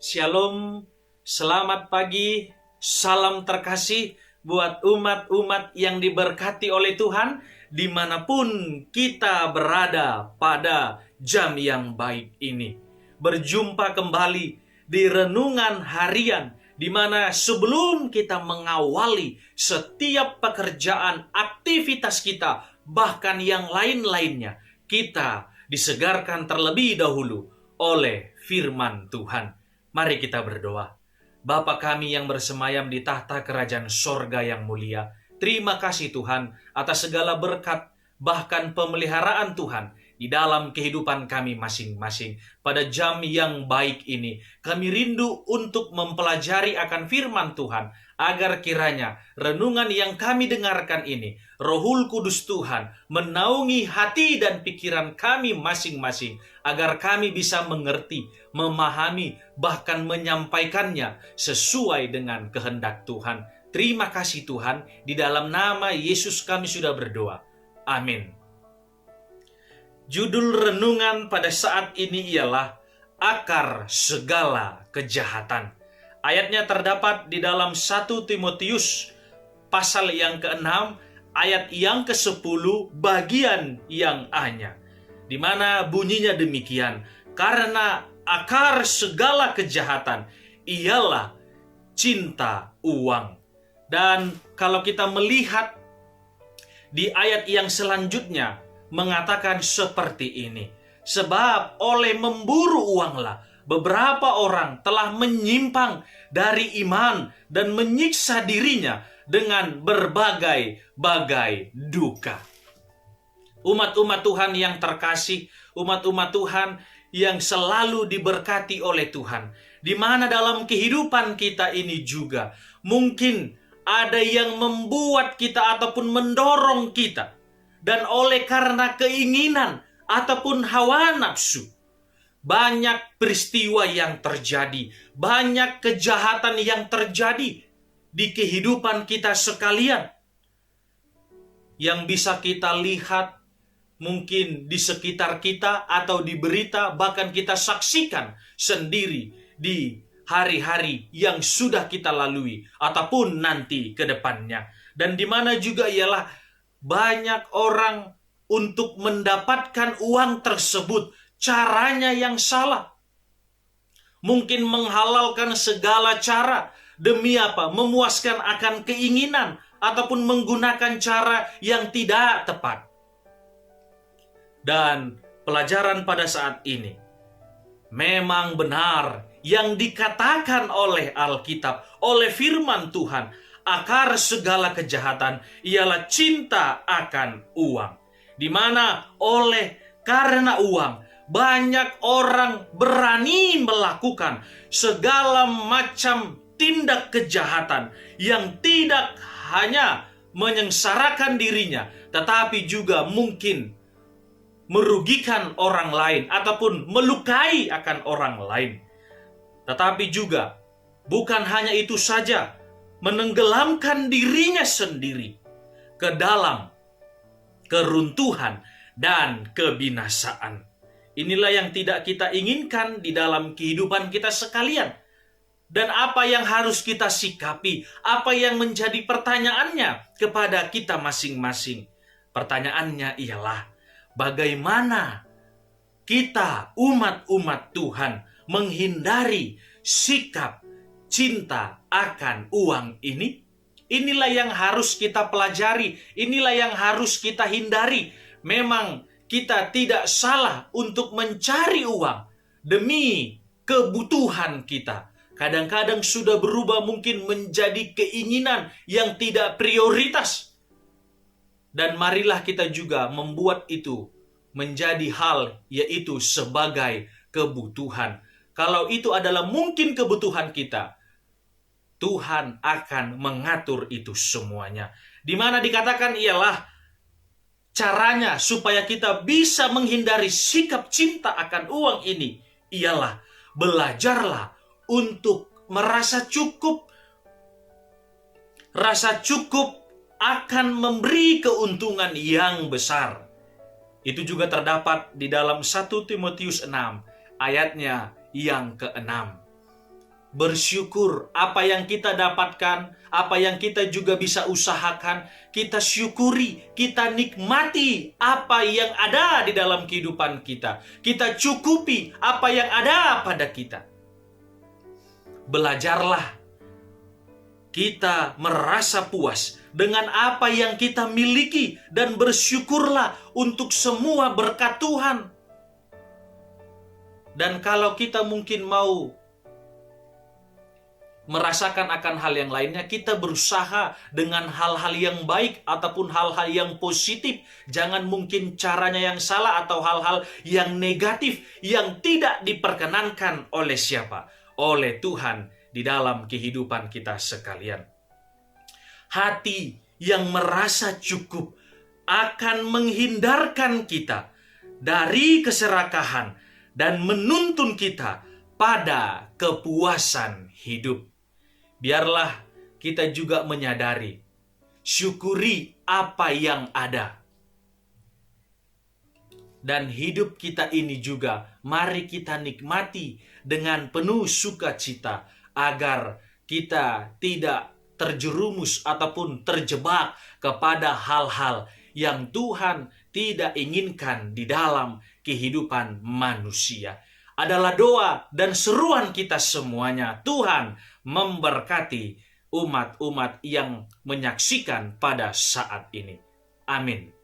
Shalom, selamat pagi, salam terkasih buat umat-umat yang diberkati oleh Tuhan dimanapun kita berada pada jam yang baik ini. Berjumpa kembali di renungan harian di mana sebelum kita mengawali setiap pekerjaan, aktivitas kita, bahkan yang lain-lainnya, kita disegarkan terlebih dahulu oleh firman Tuhan. Mari kita berdoa. Bapa kami yang bersemayam di tahta kerajaan sorga yang mulia, terima kasih Tuhan atas segala berkat, bahkan pemeliharaan Tuhan di dalam kehidupan kami masing-masing. Pada jam yang baik ini, kami rindu untuk mempelajari akan firman Tuhan, agar kiranya renungan yang kami dengarkan ini, Rohul Kudus Tuhan menaungi hati dan pikiran kami masing-masing, agar kami bisa mengerti, memahami, bahkan menyampaikannya sesuai dengan kehendak Tuhan. Terima kasih Tuhan, di dalam nama Yesus kami sudah berdoa. Amin. Judul renungan pada saat ini ialah akar segala kejahatan. Ayatnya terdapat di dalam 1 Timotius pasal yang ke-6, ayat yang ke-10, bagian yang A-nya. Di mana bunyinya demikian, karena akar segala kejahatan ialah cinta uang. Dan kalau kita melihat di ayat yang selanjutnya mengatakan seperti ini, sebab oleh memburu uanglah beberapa orang telah menyimpang dari iman dan menyiksa dirinya dengan berbagai-bagai duka. Umat-umat Tuhan yang terkasih, umat-umat Tuhan yang selalu diberkati oleh Tuhan, di mana dalam kehidupan kita ini juga mungkin ada yang membuat kita ataupun mendorong kita, dan oleh karena keinginan ataupun hawa nafsu, banyak peristiwa yang terjadi, banyak kejahatan yang terjadi di kehidupan kita sekalian, yang bisa kita lihat mungkin di sekitar kita atau di berita, bahkan kita saksikan sendiri di hari-hari yang sudah kita lalui ataupun nanti ke depannya. Dan di mana juga ialah banyak orang untuk mendapatkan uang tersebut caranya yang salah. Mungkin menghalalkan segala cara demi apa? Memuaskan akan keinginan ataupun menggunakan cara yang tidak tepat. Dan pelajaran pada saat ini, memang benar yang dikatakan oleh Alkitab, oleh firman Tuhan, akar segala kejahatan ialah cinta akan uang. Di mana oleh karena uang, banyak orang berani melakukan segala macam tindak kejahatan yang tidak hanya menyengsarakan dirinya, tetapi juga mungkin merugikan orang lain ataupun melukai akan orang lain. Tetapi juga bukan hanya itu saja, menenggelamkan dirinya sendiri ke dalam keruntuhan dan kebinasaan. Inilah yang tidak kita inginkan di dalam kehidupan kita sekalian. Dan apa yang harus kita sikapi, apa yang menjadi pertanyaannya kepada kita masing-masing. Pertanyaannya ialah, bagaimana kita umat-umat Tuhan menghindari sikap cinta akan uang ini? Inilah yang harus kita pelajari, inilah yang harus kita hindari. Memang kita tidak salah untuk mencari uang demi kebutuhan kita. Kadang-kadang sudah berubah mungkin menjadi keinginan yang tidak prioritas. Dan marilah kita juga membuat itu menjadi hal, yaitu sebagai kebutuhan. Kalau itu adalah mungkin kebutuhan kita, Tuhan akan mengatur itu semuanya. Di mana dikatakan ialah caranya supaya kita bisa menghindari sikap cinta akan uang ini, ialah belajarlah untuk merasa cukup. Rasa cukup akan memberi keuntungan yang besar. Itu juga terdapat di dalam 1 Timotius 6 ayatnya yang ke-6. bersyukur apa yang kita dapatkan, apa yang kita juga bisa usahakan, kita syukuri, kita nikmati apa yang ada di dalam kehidupan kita. Kita cukupi apa yang ada pada kita. Belajarlah kita merasa puas dengan apa yang kita miliki dan bersyukurlah untuk semua berkat Tuhan. Dan kalau kita mungkin mau merasakan akan hal yang lainnya, kita berusaha dengan hal-hal yang baik ataupun hal-hal yang positif. Jangan mungkin caranya yang salah atau hal-hal yang negatif yang tidak diperkenankan oleh siapa? Oleh Tuhan di dalam kehidupan kita sekalian. Hati yang merasa cukup akan menghindarkan kita dari keserakahan dan menuntun kita pada kepuasan hidup. Biarlah kita juga menyadari, syukuri apa yang ada. Dan hidup kita ini juga mari kita nikmati dengan penuh sukacita agar kita tidak terjerumus ataupun terjebak kepada hal-hal yang Tuhan tidak inginkan di dalam kehidupan manusia. Adalah doa dan seruan kita semuanya. Tuhan memberkati umat-umat yang menyaksikan pada saat ini. Amin.